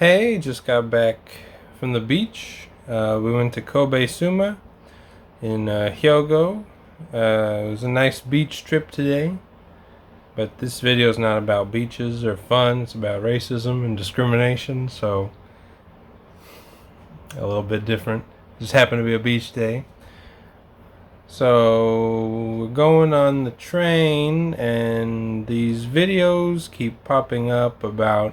Hey, just got back from the beach. We went to Kobe Suma in Hyogo. It was a nice beach trip today, but this video is not about beaches or fun. It's about racism and discrimination, so a little bit different. Just happened to be a beach day. So we're going on the train, and these videos keep popping up about,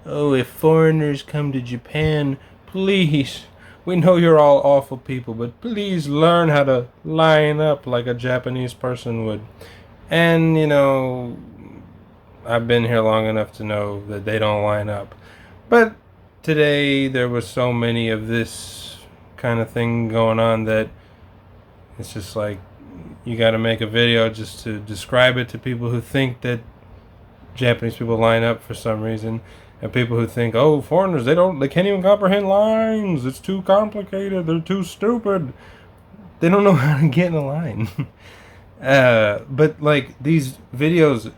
oh, if foreigners come to Japan, please, we know you're all awful people, but please learn how to line up like a Japanese person would. And, I've been here long enough to know that they don't line up. But today there was so many of this kind of thing going on that it's just like you got to make a video just to describe it to people who think that Japanese people line up for some reason. And people who think, oh, foreigners, they can't even comprehend lines. It's too complicated. They're too stupid. They don't know how to get in a line. But like these videos,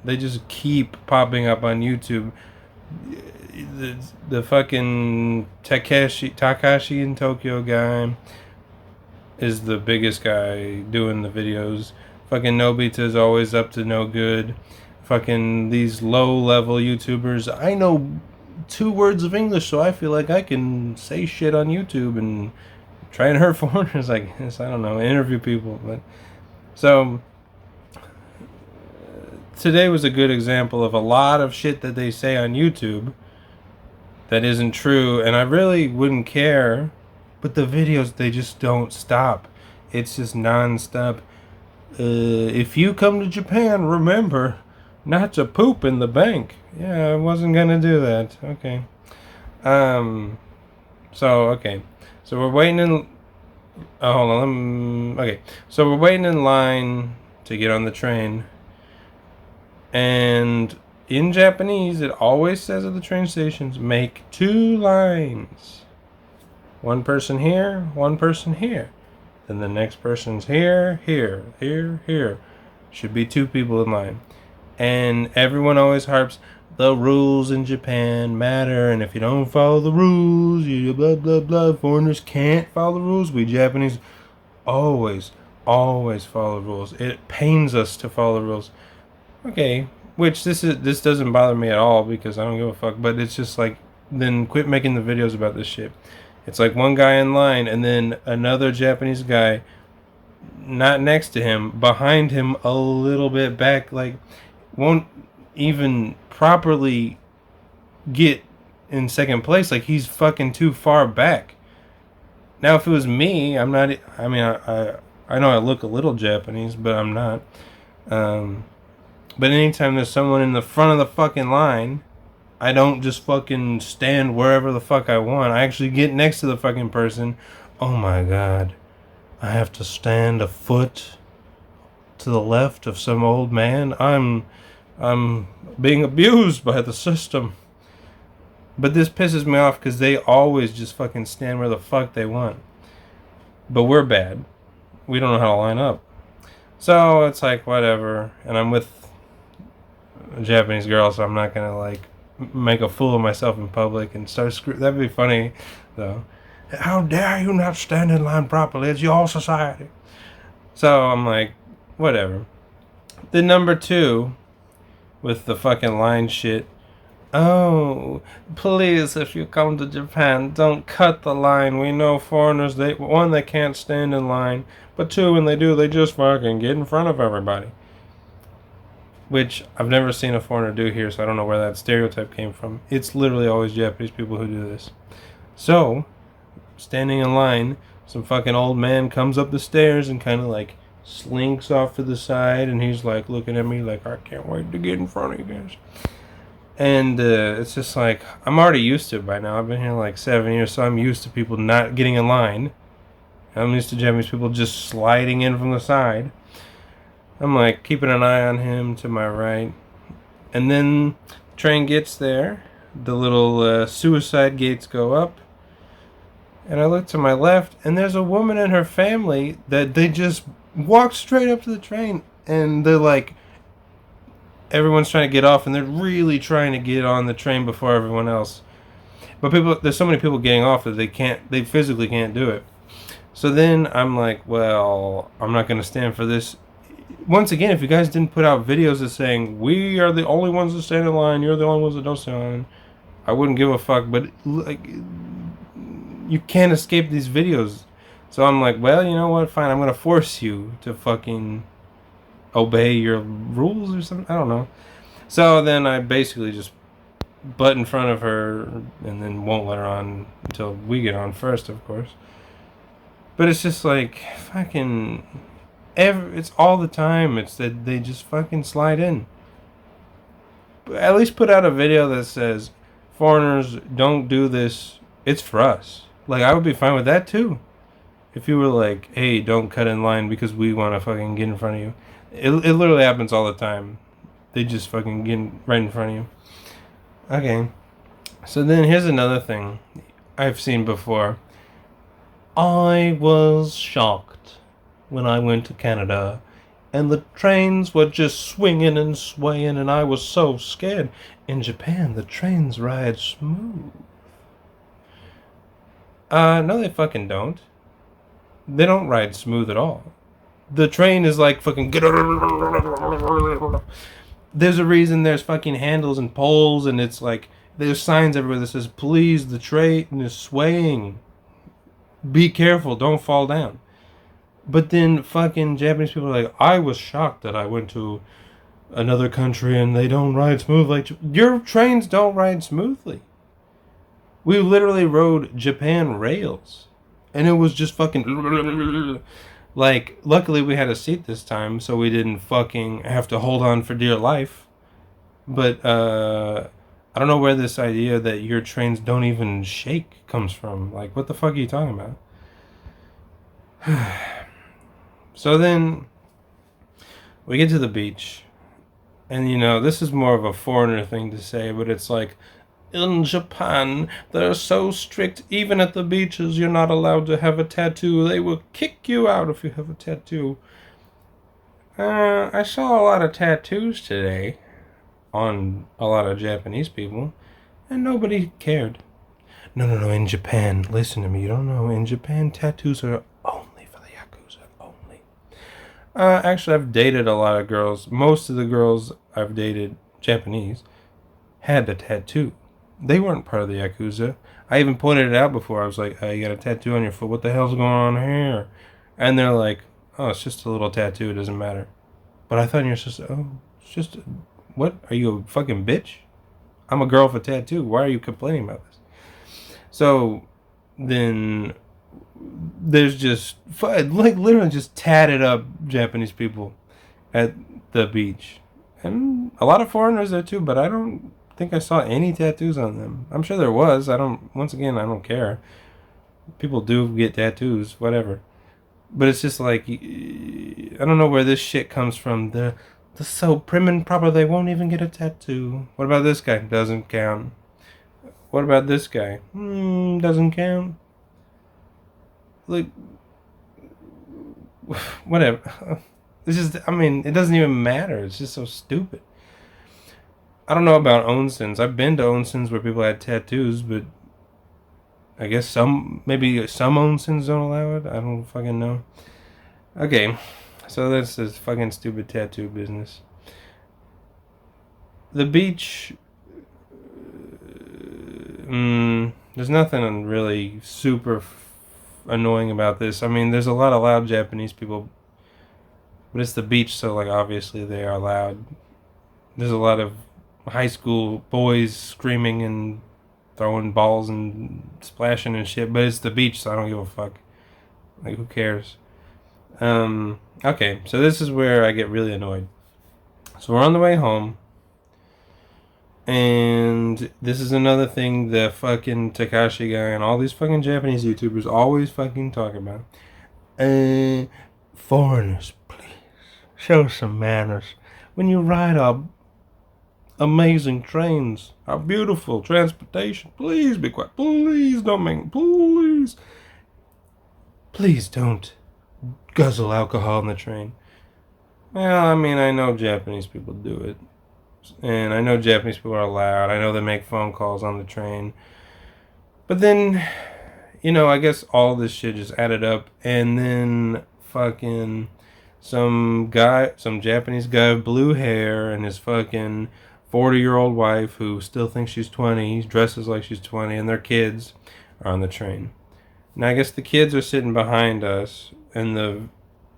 they just keep popping up on YouTube. The fucking Takashi in Tokyo guy is the biggest guy doing the videos. Fucking Nobita's always up to no good. Fucking these low-level YouTubers. I know 2 words of English, so I feel like I can say shit on YouTube and try and hurt foreigners, I guess. I don't know, interview people. But so today was a good example of a lot of shit that they say on YouTube that isn't true, and I really wouldn't care. But the videos, they just don't stop. It's just non-stop. If you come to Japan, remember not to poop in the bank. Yeah, I wasn't gonna do that. Okay. Okay. So we're waiting in. Oh, hold on. Okay. So we're waiting in line to get on the train. And in Japanese, it always says at the train stations, make 2 lines. One person here, one person here. Then the next person's here, here, here, here. Should be 2 people in line. And everyone always harps, the rules in Japan matter, and if you don't follow the rules, you blah, blah, blah. Foreigners can't follow the rules. We Japanese always follow the rules. It pains us to follow the rules. Okay, which this doesn't bother me at all because I don't give a fuck, but it's just like, then quit making the videos about this shit. It's like one guy in line and then another Japanese guy not next to him, behind him a little bit back, like won't even properly get in second place. Like he's fucking too far back. Now if it was me, I'm not, I mean, I know I look a little Japanese, but I'm not. But anytime there's someone in the front of the fucking line, I don't just fucking stand wherever the fuck I want. I actually get next to the fucking person. Oh my god. I have to stand a foot to the left of some old man. I'm being abused by the system. But this pisses me off because they always just fucking stand where the fuck they want. But we're bad. We don't know how to line up. So it's like, whatever. And I'm with a Japanese girl, so I'm not gonna like make a fool of myself in public and start that'd be funny though. How dare you not stand in line properly? It's your society. So I'm like, whatever. Then number 2 with the fucking line shit. Oh, please, if you come to Japan, don't cut the line. We know foreigners, they can't stand in line, but 2, when they do, they just fucking get in front of everybody. Which I've never seen a foreigner do here, so I don't know where that stereotype came from. It's literally always Japanese people who do this. So, standing in line, some fucking old man comes up the stairs and kind of like slinks off to the side, and he's like looking at me like, I can't wait to get in front of you guys. And it's just like, I'm already used to it by now. I've been here like 7 years, so I'm used to people not getting in line. I'm used to Japanese people just sliding in from the side. I'm like keeping an eye on him to my right. And then the train gets there. The little suicide gates go up. And I look to my left, and there's a woman and her family that they just walk straight up to the train. And they're like, everyone's trying to get off, and they're really trying to get on the train before everyone else. But there's so many people getting off that they physically can't do it. So then I'm like, well, I'm not going to stand for this. Once again, if you guys didn't put out videos of saying, we are the only ones that stand in line, you're the only ones that don't stand in line, I wouldn't give a fuck. But like, you can't escape these videos. So I'm like, well, you know what? Fine, I'm going to force you to fucking obey your rules or something. I don't know. So then I basically just butt in front of her and then won't let her on until we get on first, of course. But it's just like fucking it's all the time. It's that they just fucking slide in. But at least put out a video that says foreigners don't do this. It's for us. Like, I would be fine with that too. If you were like, hey, don't cut in line because we want to fucking get in front of you. It literally happens all the time. They just fucking get right in front of you. Okay. So then here's another thing I've seen before. I was shocked when I went to Canada and the trains were just swinging and swaying and I was so scared. In Japan, the trains ride smooth. No, they fucking don't. They don't ride smooth at all. The train is like fucking... There's a reason there's fucking handles and poles and it's like... There's signs everywhere that says, please, the train is swaying. Be careful, don't fall down. But then fucking Japanese people are like, I was shocked that I went to another country and they don't ride smooth like... Your trains don't ride smoothly. We literally rode Japan rails. And it was just fucking... Like, luckily we had a seat this time, so we didn't fucking have to hold on for dear life. But, I don't know where this idea that your trains don't even shake comes from. Like, what the fuck are you talking about? So then, we get to the beach. And, you know, this is more of a foreigner thing to say, but it's like, in Japan, they're so strict, even at the beaches, you're not allowed to have a tattoo. They will kick you out if you have a tattoo. I saw a lot of tattoos today on a lot of Japanese people, and nobody cared. No, in Japan, listen to me, you don't know, in Japan, tattoos are only for the Yakuza, only. Actually, I've dated a lot of girls. Most of the girls I've dated, Japanese, had a tattoo. They weren't part of the Yakuza. I even pointed it out before. I was like, you got a tattoo on your foot. What the hell's going on here? And they're like, oh, it's just a little tattoo. It doesn't matter. But I thought you're just, it's just, what? Are you a fucking bitch? I'm a girl with a tattoo. Why are you complaining about this? So then there's just, like, literally just tatted up Japanese people at the beach. And a lot of foreigners there too, but I don't think I saw any tattoos on them. I'm sure there was. Once again, I don't care. People do get tattoos, whatever. But it's just like, I don't know where this shit comes from. They're so prim and proper, they won't even get a tattoo. What about this guy? Doesn't count. What about this guy? Doesn't count. Like, whatever. It's just, I mean, it doesn't even matter. It's just so stupid. I don't know about onsens. I've been to onsens where people had tattoos, but I guess maybe some onsens don't allow it. I don't fucking know. Okay, so that's this fucking stupid tattoo business. The beach, there's nothing really super annoying about this. I mean, there's a lot of loud Japanese people, but it's the beach, so like obviously they are loud. There's a lot of high school boys screaming and throwing balls and splashing and shit, but it's the beach, so I don't give a fuck. Like, who cares? Okay, so this is where I get really annoyed. So we're on the way home, and this is another thing the fucking Takashi guy and all these fucking Japanese YouTubers always fucking talk about. Foreigners, please, show some manners. When you ride our amazing trains, our beautiful transportation, please be quiet. Please don't make, please don't guzzle alcohol on the train. Well, I mean, I know Japanese people do it. And I know Japanese people are loud. I know they make phone calls on the train. But then, I guess all this shit just added up, and then fucking some Japanese guy with blue hair and his fucking 40-year-old wife who still thinks she's 20, dresses like she's 20, and their kids are on the train. Now, I guess the kids are sitting behind us, and the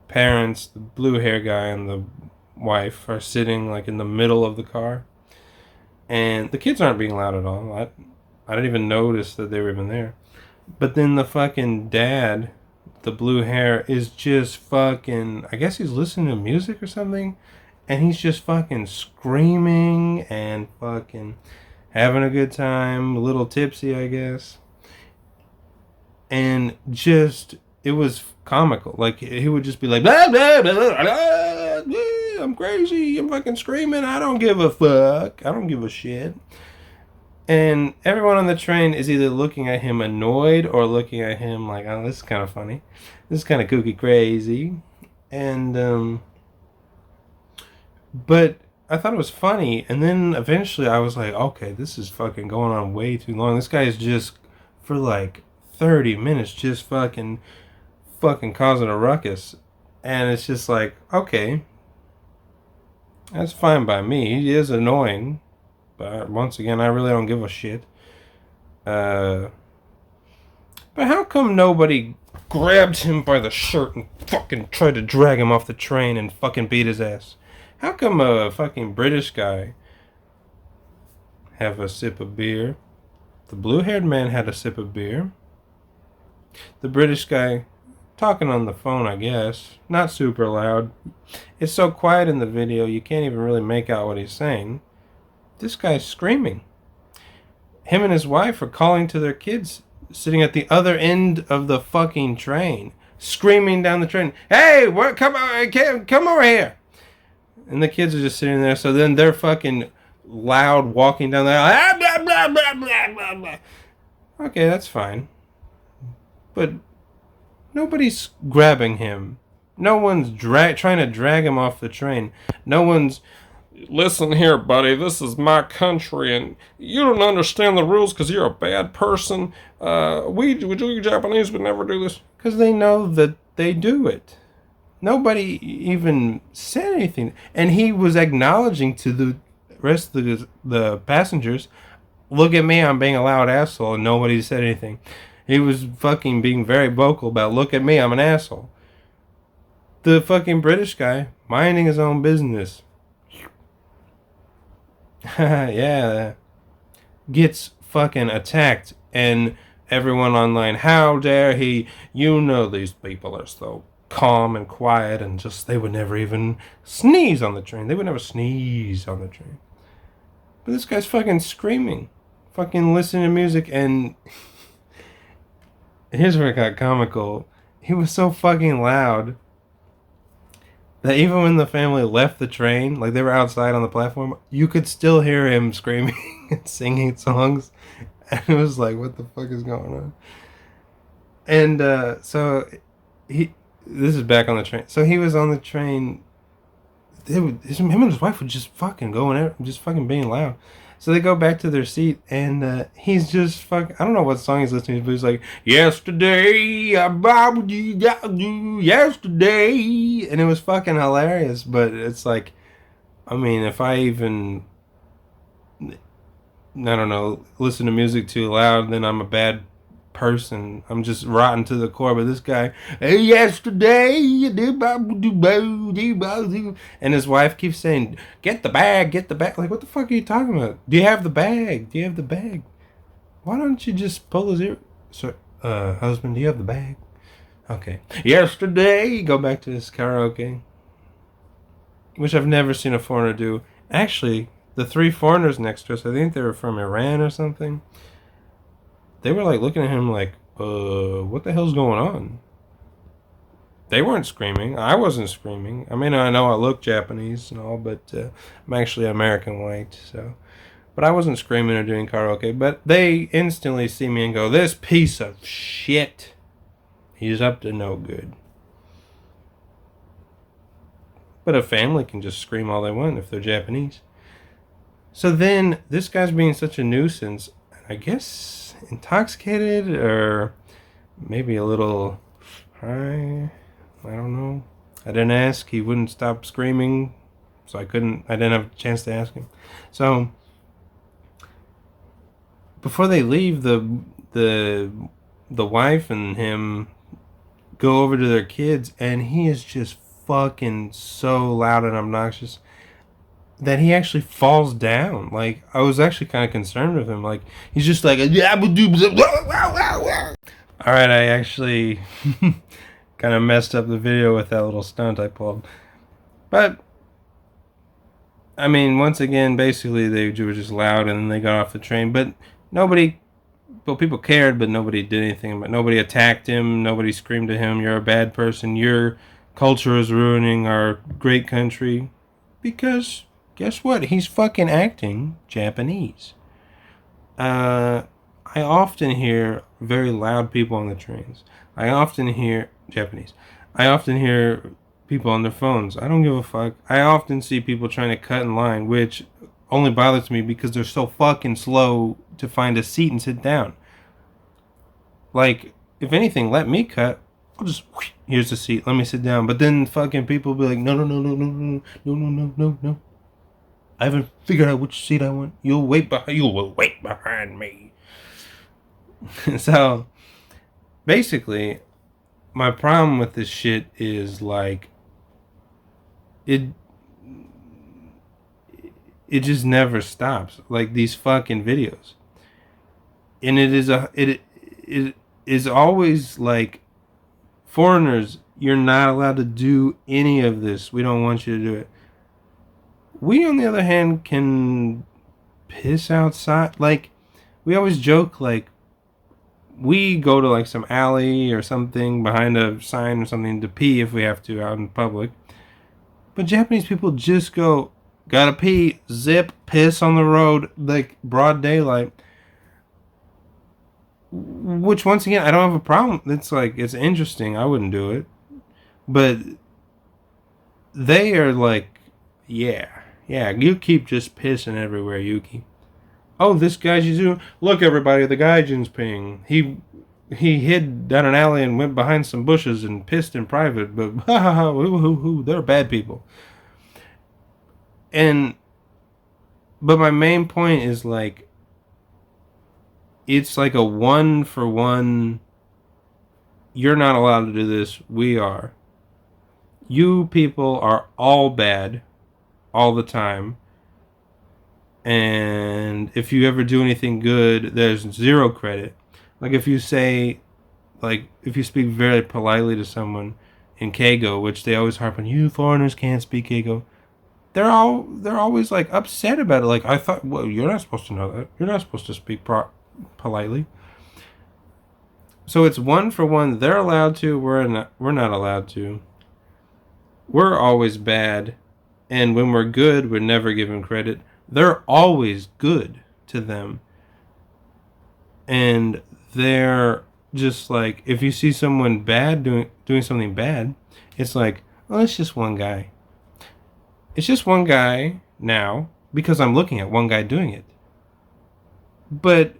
parents, the blue hair guy and the wife, are sitting like in the middle of the car. And the kids aren't being loud at all. I didn't even notice that they were even there. But then the fucking dad, the blue hair, is just fucking, I guess he's listening to music or something. And he's just fucking screaming and fucking having a good time. A little tipsy, I guess. And just, it was comical. Like, he would just be like, blah, blah, blah, blah, blah, I'm crazy, I'm fucking screaming, I don't give a fuck, I don't give a shit. And everyone on the train is either looking at him annoyed or looking at him like, oh, this is kind of funny, this is kind of kooky crazy. And but I thought it was funny, and then eventually I was like, okay, this is fucking going on way too long. This guy is just, for like 30 minutes, just fucking causing a ruckus. And it's just like, okay, that's fine by me. He is annoying, but once again, I really don't give a shit. But how come nobody grabbed him by the shirt and fucking tried to drag him off the train and fucking beat his ass? How come a fucking British guy have a sip of beer? The blue-haired man had a sip of beer. The British guy talking on the phone, I guess. Not super loud. It's so quiet in the video, you can't even really make out what he's saying. This guy's screaming. Him and his wife are calling to their kids sitting at the other end of the fucking train, screaming down the train, hey, come over here. And the kids are just sitting there, so then they're fucking loud walking down there. Ah, blah, blah, blah, blah, blah, blah. Okay, that's fine. But nobody's grabbing him. No one's trying to drag him off the train. No one's, listen here, buddy, this is my country, and you don't understand the rules because you're a bad person. We Japanese would never do this. Because they know that they do it. Nobody even said anything. And he was acknowledging to the rest of the passengers, look at me, I'm being a loud asshole, and nobody said anything. He was fucking being very vocal about, look at me, I'm an asshole. The fucking British guy, minding his own business. Yeah. Gets fucking attacked, and everyone online, how dare he? You know these people are so calm and quiet, and just, they would never even sneeze on the train. They would never sneeze on the train. But this guy's fucking screaming, fucking listening to music, and here's where it got comical. He was so fucking loud that even when the family left the train, like they were outside on the platform, you could still hear him screaming and singing songs. And it was like, what the fuck is going on? And so this is back on the train. So he was on the train. Him and his wife would just fucking going out, just fucking being loud. So they go back to their seat, and he's just fucking, I don't know what song he's listening to, but he's like, yesterday, yesterday. And it was fucking hilarious, but it's like, I mean, if I even, I don't know, listen to music too loud, then I'm a bad person. I'm just rotten to the core. But this guy, hey, yesterday, and his wife keeps saying, get the bag, get the bag. Like, what the fuck are you talking about? Do you have the bag? Do you have the bag? Why don't you just pull his ear? So, husband, do you have the bag? Okay. Yesterday, go back to this karaoke, which I've never seen a foreigner do. Actually, the three foreigners next to us, I think they were from Iran or something. They were like looking at him like, what the hell's going on? They weren't screaming. I wasn't screaming. I mean, I know I look Japanese and all, but I'm actually American white, so. But I wasn't screaming or doing karaoke. But they instantly see me and go, this piece of shit, he's up to no good. But a family can just scream all they want if they're Japanese. So then, this guy's being such a nuisance. I guess intoxicated or maybe a little high. I don't know. I didn't ask. He wouldn't stop screaming, so I didn't have a chance to ask him. So before they leave, the wife and him go over to their kids, and he is just fucking so loud and obnoxious that he actually falls down. Like, I was actually kind of concerned with him. Like, he's just like, yeah, all right, I actually kind of messed up the video with that little stunt I pulled. But, I mean, once again, basically, they were just loud and then they got off the train. But people cared, but nobody did anything. But nobody attacked him. Nobody screamed at him, you're a bad person. Your culture is ruining our great country. Because, guess what? He's fucking acting Japanese. I often hear very loud people on the trains. I often hear Japanese. I often hear people on their phones. I don't give a fuck. I often see people trying to cut in line, which only bothers me because they're so fucking slow to find a seat and sit down. Like, if anything, let me cut. I'll just, here's the seat, let me sit down. But then fucking people be like, no. I haven't figured out which seat I want. You will wait behind me. So, basically, my problem with this shit is like, it just never stops. Like these fucking videos, and it is always like, foreigners, you're not allowed to do any of this. We don't want you to do it. We, on the other hand, can piss outside. Like, we always joke, like, we go to like some alley or something behind a sign or something to pee if we have to out in public. But Japanese people just go, gotta pee, zip, piss on the road, like broad daylight. Which, once again, I don't have a problem. It's like, it's interesting. I wouldn't do it. But they are like, yeah, you keep just pissing everywhere, Yuki. Oh, this Gaijin's, look everybody, the Gaijin's peeing. He hid down an alley and went behind some bushes and pissed in private, but ha ha ha, they're bad people. But my main point is like, it's like a 1-for-1, you're not allowed to do this, we are. You people are all bad, all the time. And if you ever do anything good, there's 0 credit. Like if you say, like if you speak very politely to someone in Keigo, which they always harp on, you foreigners can't speak Keigo. They're always like upset about it. Like, I thought, well, you're not supposed to know that. You're not supposed to speak politely. So it's 1-for-1. They're allowed to. We're not allowed to. We're always bad, and when we're good, we're never given credit. They're always good to them. And they're just like, if you see someone bad doing something bad, it's like, oh, it's just one guy. It's just one guy now because I'm looking at one guy doing it. But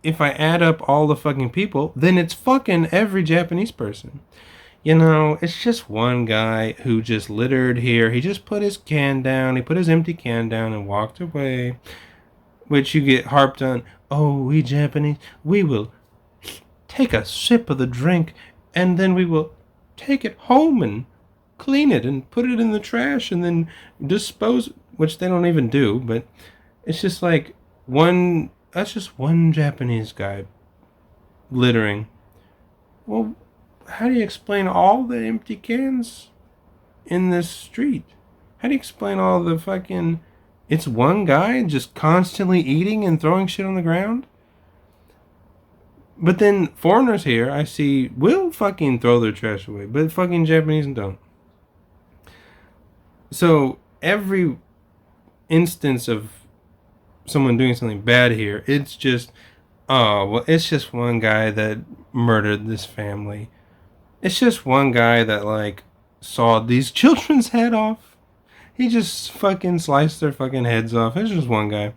if I add up all the fucking people, then it's fucking every Japanese person. You know, it's just one guy who just littered here. He just put his can down. He put his empty can down and walked away. Which you get harped on. Oh, we Japanese, we will take a sip of the drink and then we will take it home and clean it and put it in the trash and then dispose, which they don't even do. But it's just like that's just one Japanese guy littering. Well, how do you explain all the empty cans in this street? How do you explain all the fucking... It's one guy just constantly eating and throwing shit on the ground? But then foreigners here, I see, will fucking throw their trash away. But fucking Japanese don't. So every instance of someone doing something bad here, it's just, oh, well, it's just one guy that murdered this family. It's just one guy that, like, sawed these children's head off. He just fucking sliced their fucking heads off. It's just one guy.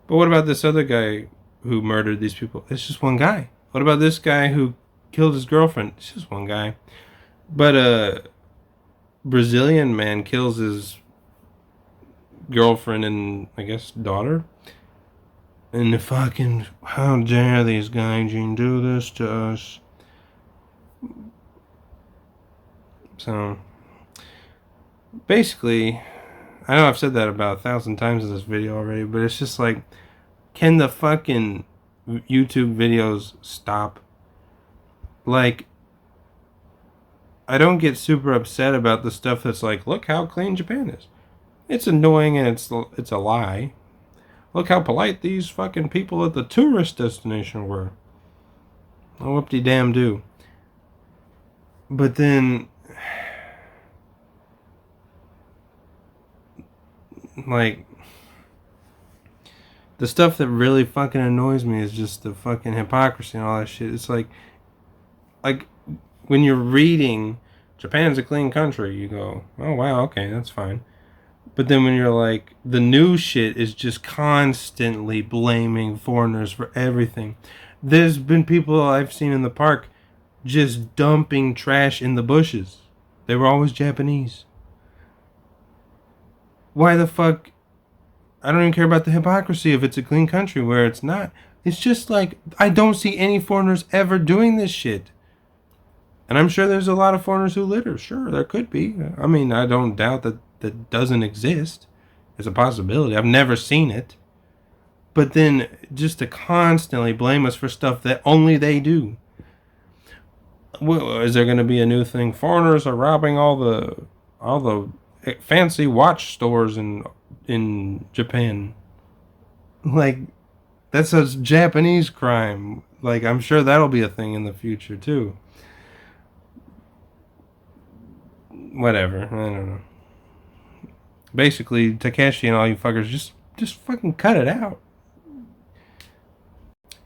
But what about this other guy who murdered these people. It's just one guy. What about this guy who killed his girlfriend? It's just one guy. But a Brazilian man kills his girlfriend and I guess daughter. And the fucking, how dare these guys do this to us? So, basically, I know I've said that about 1,000 times in this video already, but it's just like, can the fucking YouTube videos stop? Like, I don't get super upset about the stuff that's like, look how clean Japan is. It's annoying and it's a lie. Look how polite these fucking people at the tourist destination were. Oh, whoop-de-damn-do. But then, like, the stuff that really fucking annoys me is just the fucking hypocrisy and all that shit. It's like when you're reading Japan's a clean country, you go, oh wow, okay, that's fine. But then when you're like, the new shit is just constantly blaming foreigners for everything. There's been people I've seen in the park just dumping trash in the bushes. They were always Japanese. Why the fuck? I don't even care about the hypocrisy if it's a clean country where it's not. It's just like, I don't see any foreigners ever doing this shit. And I'm sure there's a lot of foreigners who litter. Sure, there could be. I mean, I don't doubt that doesn't exist. It's a possibility. I've never seen it. But then just to constantly blame us for stuff that only they do. Well, is there going to be a new thing? Foreigners are robbing all the fancy watch stores in Japan. Like, that's a Japanese crime. Like, I'm sure that'll be a thing in the future too. Whatever, I don't know. Basically, Takeshi and all you fuckers, just fucking cut it out.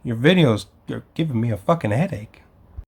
Your videos are giving me a fucking headache.